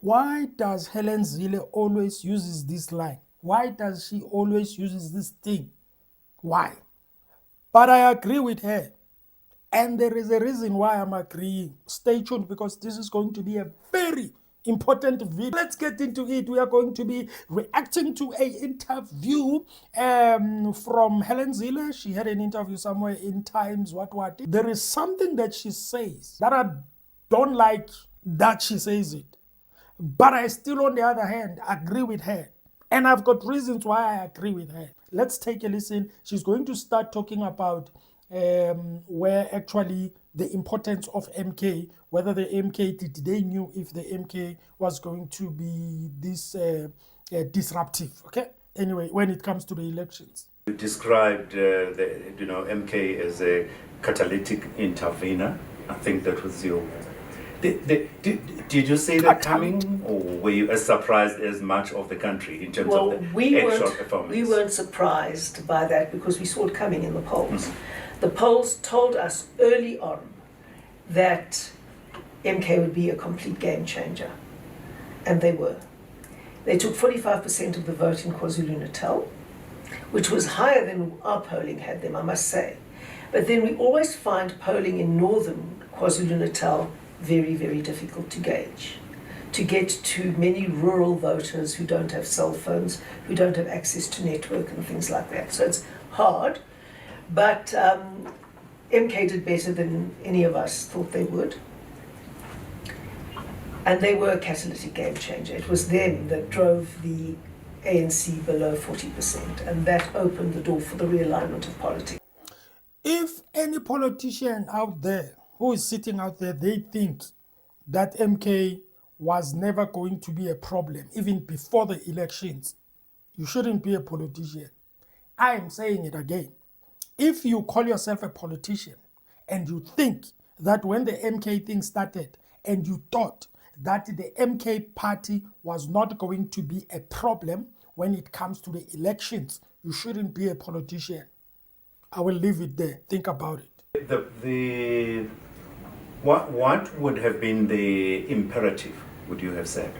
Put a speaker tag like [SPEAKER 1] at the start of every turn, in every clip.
[SPEAKER 1] Why does Helen Zille always uses this line? Why does she always uses this thing? Why? But I agree with her. And there is a reason why I'm agreeing. Stay tuned because this is going to be a very important video. Let's get into it. We are going to be reacting to an interview from Helen Zille. She had an interview somewhere in Times, what. There is something that she says that I don't like that she says it. But I still, on the other hand, agree with her. And I've got reasons why I agree with her. Let's take a listen. She's going to start talking about where actually the importance of MK, whether the MK, did they knew if the MK was going to be this disruptive, okay? Anyway, when it comes to the elections.
[SPEAKER 2] You described MK as a catalytic intervener. I think that was your... Did you see that coming, or were you as surprised as much of the country in terms of the actual performance?
[SPEAKER 3] We weren't surprised by that because we saw it coming in the polls. The polls told us early on that MK would be a complete game changer, and they were. They took 45% of the vote in KwaZulu-Natal, which was higher than our polling had them, I must say. But then we always find polling in northern KwaZulu-Natal very, very difficult to gauge, to get to many rural voters who don't have cell phones, who don't have access to network and things like that. So it's hard, but MK did better than any of us thought they would. And they were a catalytic game changer. It was them that drove the ANC below 40%, and that opened the door for the realignment of politics.
[SPEAKER 1] If any politician out there who is sitting out there, they think that MK was never going to be a problem, even before the elections, you shouldn't be a politician. I am saying it again. If you call yourself a politician and you think that when the MK thing started and you thought that the MK party was not going to be a problem when it comes to the elections, you shouldn't be a politician. I will leave it there. Think about it.
[SPEAKER 2] What would have been the imperative, would you have said,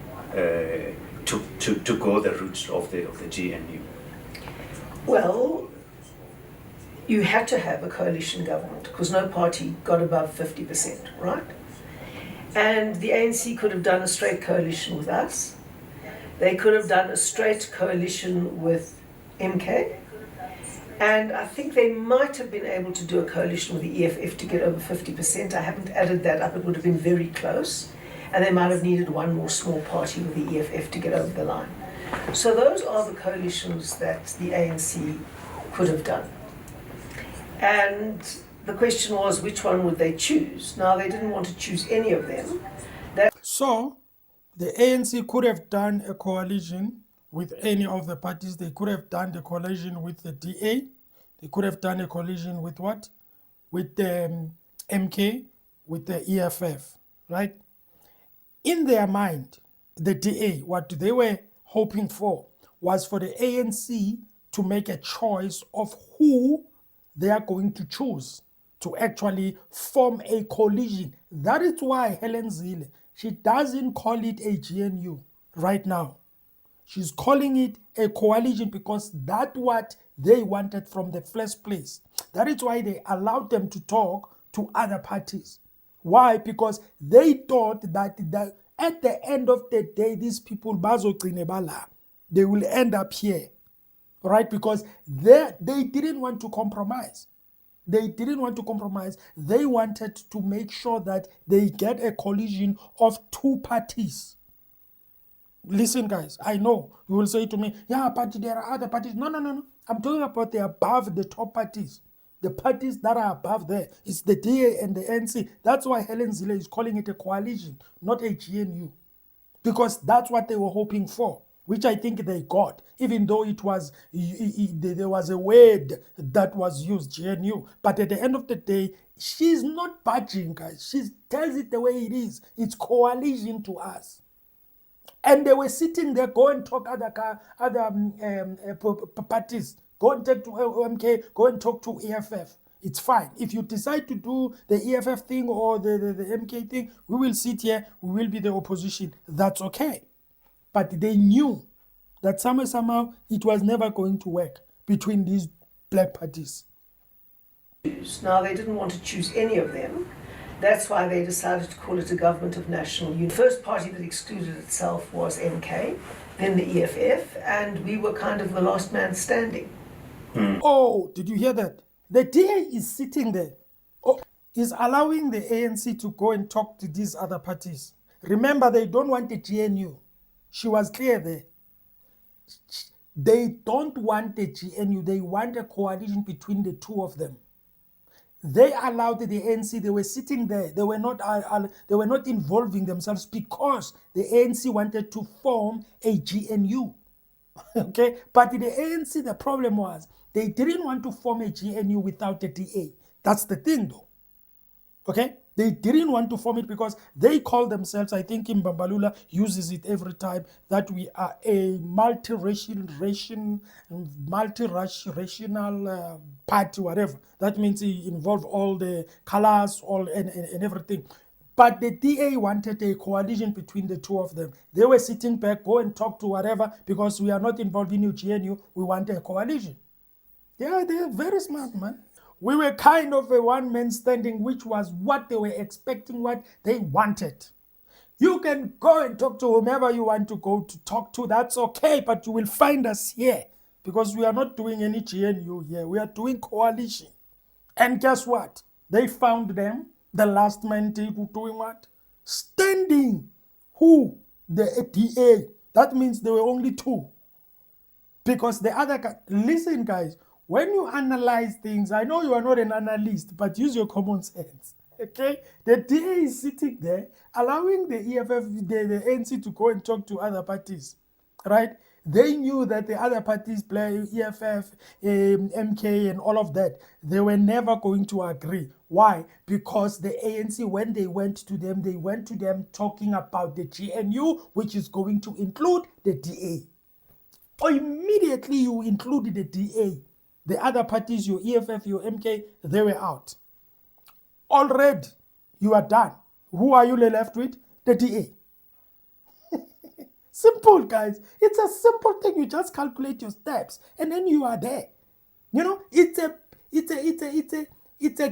[SPEAKER 2] to go the route of the GNU?
[SPEAKER 3] Well, you had to have a coalition government because no party got above 50%, right? And the ANC could have done a straight coalition with us. They could have done a straight coalition with MK. And I think they might have been able to do a coalition with the EFF to get over 50%. I haven't added that up. It would have been very close. And they might have needed one more small party with the EFF to get over the line. So those are the coalitions that the ANC could have done. And the question was, which one would they choose? Now, they didn't want to choose any of them.
[SPEAKER 1] So the ANC could have done a coalition with any of the parties. They could have done the coalition with the DA. They could have done a coalition with what? With the MK, with the EFF, right? In their mind, the DA, what they were hoping for was for the ANC to make a choice of who they are going to choose to actually form a coalition. That is why Helen Zille, she doesn't call it a GNU right now. She's calling it a coalition because that's what they wanted from the first place. That is why they allowed them to talk to other parties. Why? Because they thought that at the end of the day, these people, they will end up here. Right? Because they didn't want to compromise. They didn't want to compromise. They wanted to make sure that they get a coalition of two parties. Listen, guys, I know you will say to me, yeah, but there are other parties. No. I'm talking about the above the top parties. The parties that are above there. It's the DA and the NC. That's why Helen Zille is calling it a coalition, not a GNU. Because that's what they were hoping for, which I think they got, even though it was there was a word that was used, GNU. But at the end of the day, she's not budging, guys. She tells it the way it is. It's coalition to us. And they were sitting there, go and talk other parties. Go and talk to MK, go and talk to EFF. It's fine. If you decide to do the EFF thing or the MK thing, we will sit here, we will be the opposition. That's okay. But they knew that somehow it was never going to work between these black parties.
[SPEAKER 3] Now, they didn't want to choose any of them. That's why they decided to call it a government of national unity. The first party that excluded itself was MK, then the EFF, and we were kind of the last man standing.
[SPEAKER 1] Oh, did you hear that? The DA is sitting there, is allowing the ANC to go and talk to these other parties. Remember, they don't want a GNU. She was clear there. They don't want a GNU. They want a coalition between the two of them. They allowed the ANC. They were sitting there. They were not involving themselves because the ANC wanted to form a GNU. Okay, but the ANC, the problem was they didn't want to form a GNU without a DA. That's the thing, though. Okay, they didn't want to form it because they call themselves, I think Mbambalula uses it every time, that we are a multiracial party, whatever. That means it involves all the colors, all and everything. But the DA wanted a coalition between the two of them. They were sitting back, go and talk to whatever, because we are not involved in GNU, we want a coalition. Yeah, they're very smart, man. We were kind of a one-man standing, which was what they were expecting, what they wanted. You can go and talk to whomever you want to go to talk to. That's okay, but you will find us here because we are not doing any GNU here. We are doing coalition. And guess what? They found them, the last man doing what? Standing. Who? The DA. That means there were only two. Because the other guy, listen guys, when you analyze things, I know you are not an analyst, but use your common sense. Okay? The DA is sitting there, allowing the EFF, the ANC to go and talk to other parties. Right? They knew that the other parties, play EFF, MK, and all of that, they were never going to agree. Why? Because the ANC, when they went to them talking about the GNU, which is going to include the DA. Or immediately you included the DA. The other parties, your EFF, your MK, they were out. Already, you are done. Who are you left with? The DA. Simple, guys. It's a simple thing. You just calculate your steps, and then you are there. You know, it's a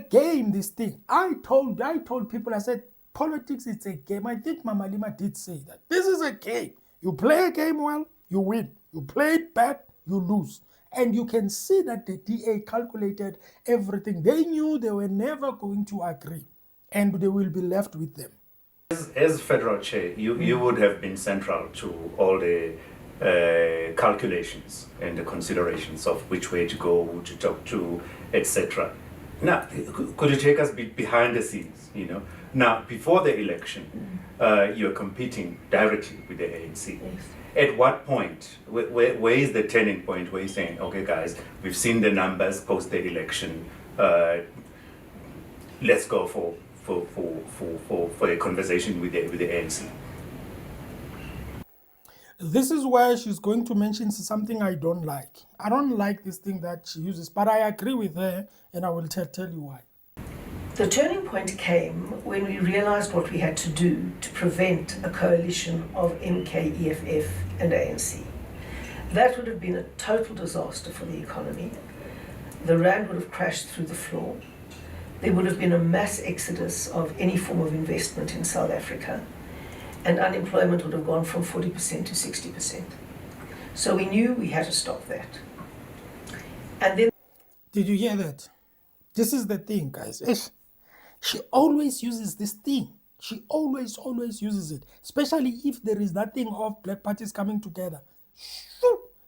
[SPEAKER 1] game. This thing. I told people. I said, politics. It's a game. I think Mama Lima did say that. This is a game. You play a game well, you win. You play it bad, you lose. And you can see that the DA calculated everything. They knew they were never going to agree, and they will be left with them.
[SPEAKER 2] As federal chair, you would have been central to all the calculations and the considerations of which way to go, who to talk to, etc. Now, could you take us behind the scenes? You know, now before the election, you're competing directly with the ANC.
[SPEAKER 3] Yes.
[SPEAKER 2] At what point, where is the turning point where you're saying, okay, guys, we've seen the numbers post the election, let's go for a conversation with the ANC?
[SPEAKER 1] This is where she's going to mention something I don't like. I don't like this thing that she uses, but I agree with her, and I will tell you why.
[SPEAKER 3] The turning point came when we realized what we had to do to prevent a coalition of MK, EFF, and ANC. That would have been a total disaster for the economy. The rand would have crashed through the floor. There would have been a mass exodus of any form of investment in South Africa, and unemployment would have gone from 40% to 60%. So we knew we had to stop that. And then...
[SPEAKER 1] Did you hear that? This is the thing, guys. She always uses this thing. She always uses it. Especially if there is that thing of black parties coming together.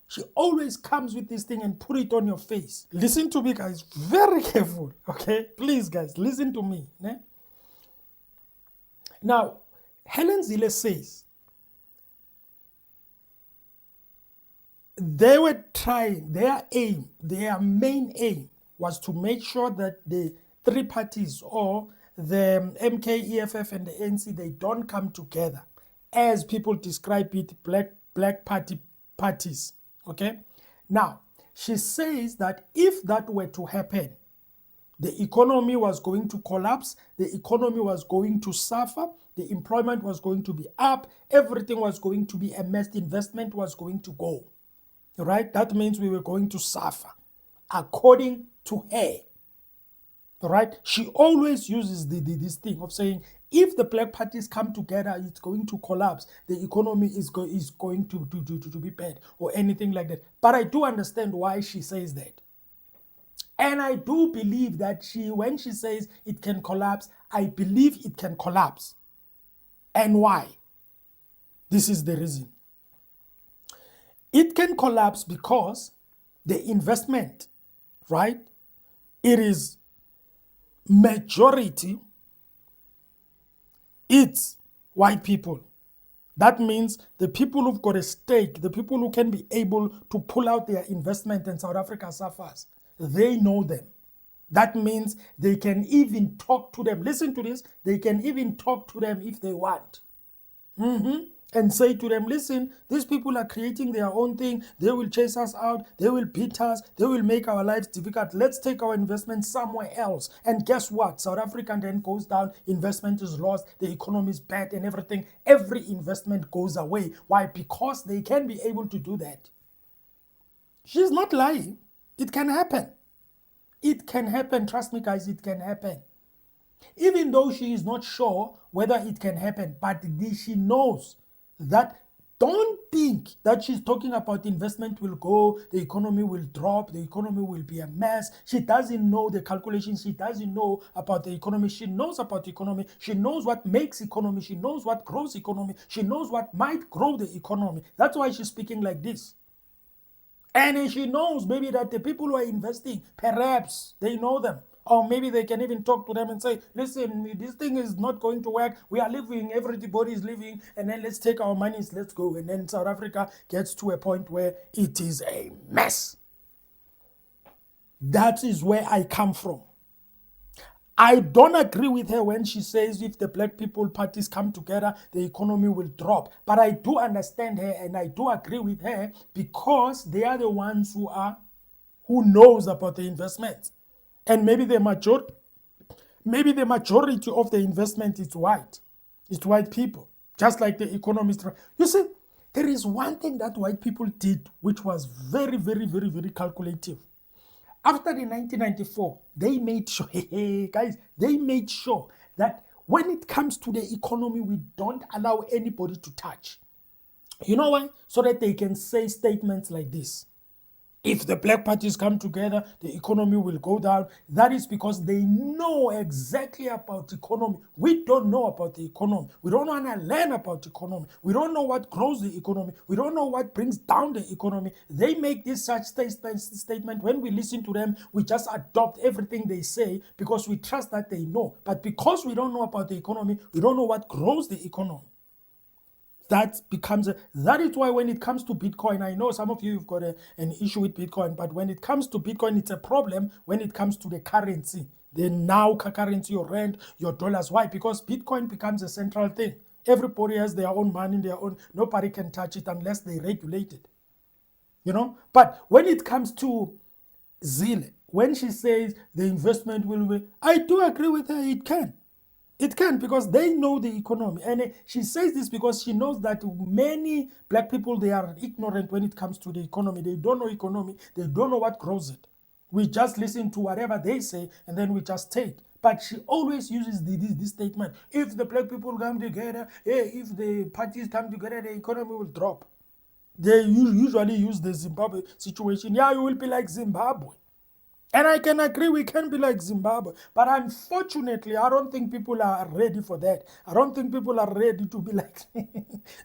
[SPEAKER 1] She always comes with this thing and put it on your face. Listen to me, guys. Very careful. Okay? Please, guys, listen to me. Ne? Now, Helen Zille says they were trying, their main aim was to make sure that the three parties, or the MK, EFF, and the ANC, they don't come together, as people describe it, black parties. Okay? Now, she says that if that were to happen, The economy was going to collapse. The economy was going to suffer. The employment was going to be up. Everything was going to be a mess. Investment was going to go. Right? That means we were going to suffer, according to her. Right? She always uses this thing of saying, if the black parties come together, it's going to collapse. The economy is going to be bad or anything like that. But I do understand why she says that. And I do believe that when she says it can collapse, I believe it can collapse. And why? This is the reason. It can collapse because the investment, right? It is majority, it's white people. That means the people who've got a stake, the people who can be able to pull out their investment and South Africa suffers, they know them. That means they can even talk to them. Listen to this. They can even talk to them if they want. And say to them, listen, these people are creating their own thing. They will chase us out. They will beat us. They will make our lives difficult. Let's take our investment somewhere else. And guess what? South Africa then goes down. Investment is lost. The economy is bad and everything. Every investment goes away. Why? Because they can be able to do that. She's not lying. It can happen. It can happen. Trust me, guys, it can happen. Even though she is not sure whether it can happen, but she knows that. Don't think that she's talking about investment will go, the economy will drop, the economy will be a mess. She doesn't know the calculations. She doesn't know about the economy. She knows about the economy. She knows what makes economy. She knows what grows economy. She knows what might grow the economy. That's why she's speaking like this. And she knows maybe that the people who are investing, perhaps they know them. Or maybe they can even talk to them and say, listen, this thing is not going to work. We are living, everybody is living, and then let's take our monies, let's go. And then South Africa gets to a point where it is a mess. That is where I come from. I don't agree with her when she says if the black people parties come together, the economy will drop. But I do understand her and I do agree with her because they are the ones who knows about the investments. And maybe the majority of the investment is white. It's white people. Just like the economists. You see, there is one thing that white people did which was very, very, very, very calculative. After the 1994, they made sure, guys, they made sure that when it comes to the economy, we don't allow anybody to touch. You know why? So that they can say statements like this. If the black parties come together, the economy will go down. That is because they know exactly about the economy. We don't know about the economy. We don't want to learn about the economy. We don't know what grows the economy. We don't know what brings down the economy. They make this such statement. When we listen to them, we just adopt everything they say because we trust that they know. But because we don't know about the economy, we don't know what grows the economy. That is why when it comes to Bitcoin, I know some of you have got an issue with Bitcoin, but when it comes to Bitcoin, it's a problem when it comes to the currency, the now currency, your rand, your dollars. Why? Because Bitcoin becomes a central thing. Everybody has their own money, nobody can touch it unless they regulate it. But when it comes to Zille, when she says the investment will be, I do agree with her, it can. It can, because they know the economy. And she says this because she knows that many black people, they are ignorant when it comes to the economy. They don't know economy. They don't know what grows it. We just listen to whatever they say and then we just take. But she always uses this statement. If the black people come together, if the parties come together, the economy will drop. They usually use the Zimbabwe situation. Yeah, you will be like Zimbabwe. And I can agree we can be like Zimbabwe. But unfortunately, I don't think people are ready for that. I don't think people are ready to be like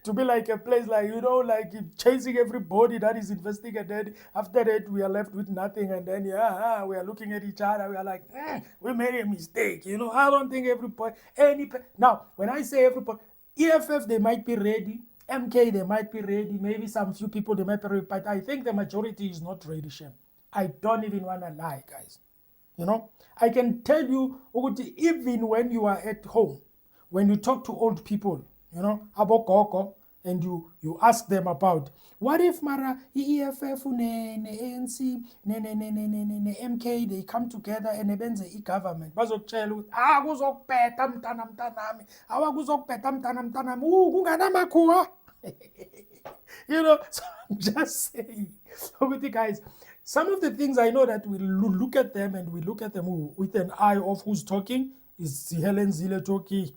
[SPEAKER 1] to be like a place like, like chasing everybody that is investing. And then after that, we are left with nothing. And then, we are looking at each other. We are like, we made a mistake. I don't think everybody, now, when I say everybody, EFF, they might be ready. MK, they might be ready. Maybe some few people, they might be ready. But I think the majority is not ready, Shem. I don't even want to lie, guys. I can tell you, even when you are at home, when you talk to old people, abogogo, and you ask them about, what if mara EFF ne-ANC ne-MK they come together and benze i-government, bazokutshela ukuthi kuzokubheda mntanami, kuzokubheda mntanami, kunganamakhuwa. You know, so I'm just saying, guys, some of the things I know that we look at them and we look at them with an eye of who's talking. Is Helen Zille talking?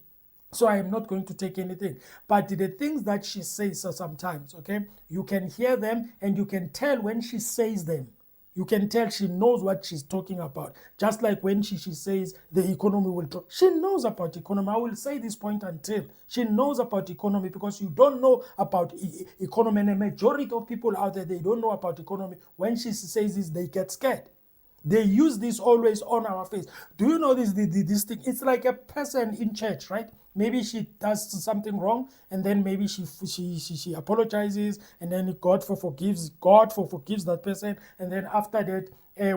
[SPEAKER 1] So I am not going to take anything. But the things that she says sometimes, okay, you can hear them and you can tell when she says them. You can tell she knows what she's talking about. Just like when she says the economy will talk. She knows about economy. I will say this point until she knows about economy, because you don't know about economy. And a majority of people out there, they don't know about economy. When she says this, they get scared. They use this always on our face. Do you know this thing? It's like a person in church, right? Maybe she does something wrong, and then maybe she apologizes, and then God forgives that person, and then after that,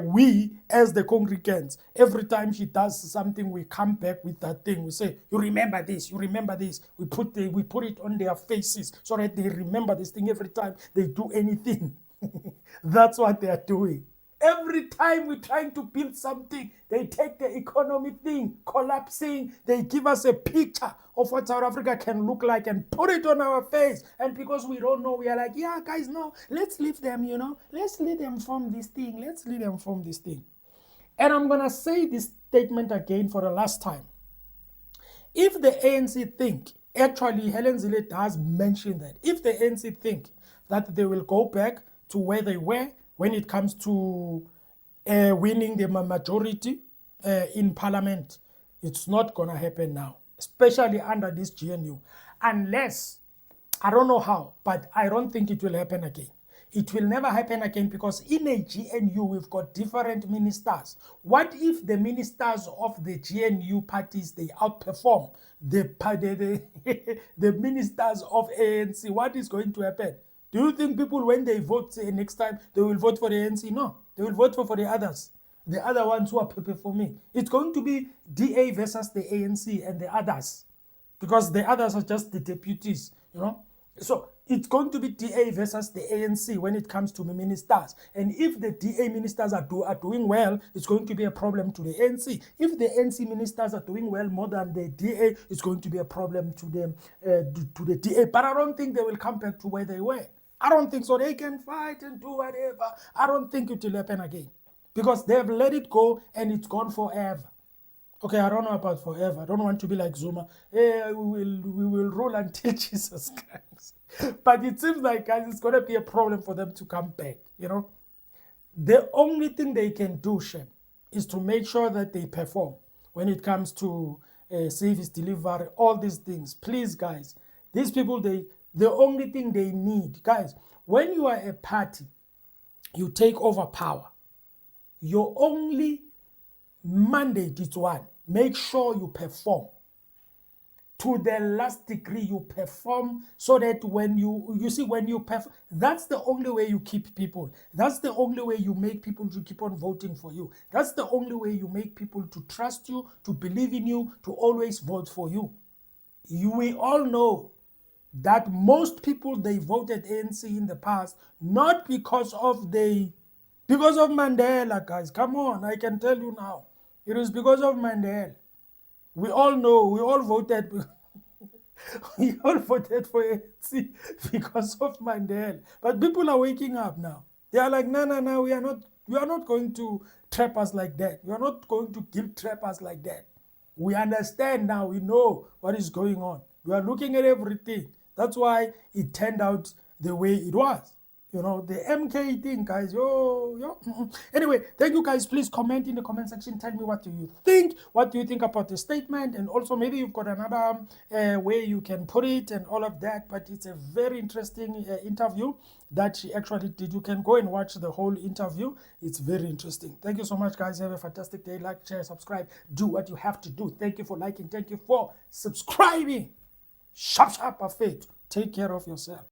[SPEAKER 1] we as the congregants, every time she does something, we come back with that thing. We say, you remember this, you remember this. We put it on their faces so that they remember this thing every time they do anything. That's what they are doing. Every time we're trying to build something, they take the economy thing, collapsing, they give us a picture of what South Africa can look like and put it on our face. And because we don't know, we are like, yeah, guys, no, let's leave them, let's let them form this thing. Let's let them form this thing. And I'm going to say this statement again for the last time. If the ANC think, actually, Helen Zille does mention that, if the ANC think that they will go back to where they were, when it comes to winning the majority in parliament, it's not going to happen now, especially under this GNU. Unless, I don't know how, but I don't think it will happen again. It will never happen again, because in a GNU, we've got different ministers. What if the ministers of the GNU parties, they outperform the ministers of ANC? What is going to happen? Do you think people, when they vote next time, they will vote for the ANC? No, they will vote for the others. The other ones who are performing. It's going to be DA versus the ANC and the others, because the others are just the deputies, So it's going to be DA versus the ANC when it comes to the ministers. And if the DA ministers are doing well, it's going to be a problem to the ANC. If the ANC ministers are doing well more than the DA, it's going to be a problem to them, to the DA. But I don't think they will come back to where they were. I don't think so. They can fight and do whatever. I don't think it will happen again, because they've let it go and it's gone forever. Okay, I don't know about forever. I don't want to be like Zuma. We will rule until Jesus comes. But it seems like, guys, it's going to be a problem for them to come back. The only thing they can do, Shem, is to make sure that they perform when it comes to service delivery, all these things. Please, guys, these people, the only thing they need, guys, when you are a party, you take over power. Your only mandate is one: make sure you perform. To the last degree, you perform, so that when when you perform, that's the only way you keep people. That's the only way you make people to keep on voting for you. That's the only way you make people to trust you, to believe in you, to always vote for you. We all know that most people, they voted ANC in the past, not because of Mandela, guys. Come on, I can tell you now. It is because of Mandela. We all know, we all voted we all voted for ANC because of Mandela. But people are waking up now. They are like, no, we are not going to trap us like that. We are not going to guilt trap us like that. We understand now, we know what is going on. We are looking at everything. That's why it turned out the way it was. The MK thing, guys. Anyway, thank you, guys. Please comment in the comment section. Tell me, what do you think? What do you think about the statement? And also, maybe you've got another way you can put it and all of that. But it's a very interesting interview that she actually did. You can go and watch the whole interview. It's very interesting. Thank you so much, guys. Have a fantastic day. Like, share, subscribe. Do what you have to do. Thank you for liking. Thank you for subscribing. Sharp, afraid. Take care of yourself.